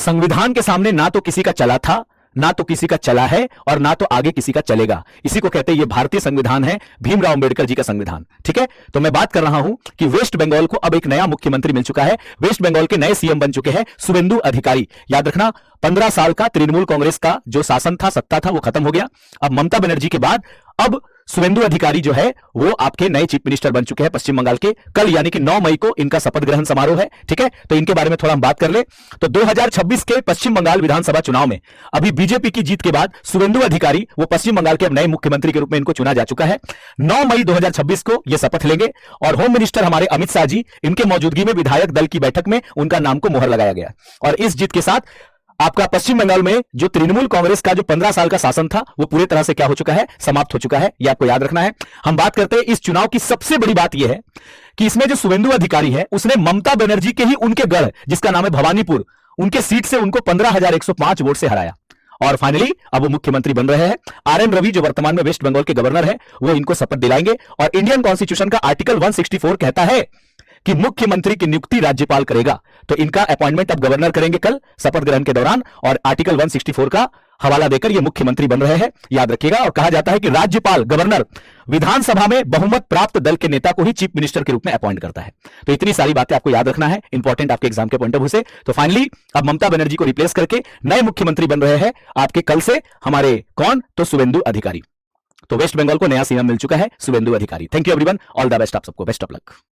संविधान के सामने ना तो किसी का चला था, ना तो किसी का चला है, और ना तो आगे किसी का चलेगा। इसी को कहते हैं ये भारतीय संविधान है, भीमराव अंबेडकर जी का संविधान। ठीक है, तो मैं बात कर रहा हूं कि वेस्ट बंगाल को अब एक नया मुख्यमंत्री मिल चुका है। वेस्ट बंगाल के नए सीएम बन चुके हैं शुवेंदु अधिकारी। याद रखना, 15 साल का तृणमूल कांग्रेस का जो शासन था, सत्ता था, वो खत्म हो गया। अब ममता बनर्जी के बाद अब शुवेंदु अधिकारी जो है वो आपके नए चीफ मिनिस्टर बन चुके हैं पश्चिम बंगाल के। कल यानी कि 9 मई को इनका शपथ ग्रहण समारोह है। ठीक है, तो इनके बारे में थोड़ा हम बात कर ले। तो 2026 के पश्चिम बंगाल विधानसभा चुनाव में अभी बीजेपी की जीत के बाद शुवेंदु अधिकारी वो पश्चिम बंगाल के अब नए मुख्यमंत्री के रूप में इनको चुना जा चुका है। 9 मई 2026 को ये शपथ लेंगे और होम मिनिस्टर हमारे अमित शाह जी, इनके मौजूदगी में विधायक दल की बैठक में उनका नाम को मोहर लगाया गया। और इस जीत के साथ आपका पश्चिम बंगाल में जो तृणमूल कांग्रेस का जो 15 साल का शासन था वो पूरी तरह से क्या हो चुका है, समाप्त हो चुका है। ये आपको याद रखना है। हम बात करते हैं इस चुनाव की सबसे बड़ी बात यह है कि इसमें जो शुवेंदु अधिकारी है उसने ममता बनर्जी के ही उनके गढ़, जिसका नाम है भवानीपुर, उनके सीट से उनको 15,105 वोट से हराया और फाइनली अब वो मुख्यमंत्री बन रहे हैं। आरएन रवि जो वर्तमान में वेस्ट बंगाल के गवर्नर है वो इनको शपथ दिलाएंगे। और इंडियन कॉन्स्टिट्यूशन का आर्टिकल 164 कहता है कि मुख्यमंत्री की नियुक्ति राज्यपाल करेगा। तो इनका अपॉइंटमेंट अब गवर्नर करेंगे कल शपथ ग्रहण के दौरान, और आर्टिकल 164 का हवाला देकर ये मुख्यमंत्री बन रहे हैं, याद रखिएगा। और कहा जाता है कि राज्यपाल, गवर्नर विधानसभा में बहुमत प्राप्त दल के नेता को ही चीफ मिनिस्टर के रूप में अपॉइंट करता है। तो इतनी सारी बातें आपको याद रखना है, इंपॉर्टेंट आपके एग्जाम के पॉइंट ऑफ व्यू से। तो फाइनली अब ममता बनर्जी को रिप्लेस करके नए मुख्यमंत्री बन रहे हैं आपके कल से हमारे कौन, तो शुवेंदु अधिकारी। तो वेस्ट बंगाल को नया सीएम मिल चुका है, शुवेंदु अधिकारी। Thank you everyone, all the best आप सबको, बेस्ट ऑफ लक।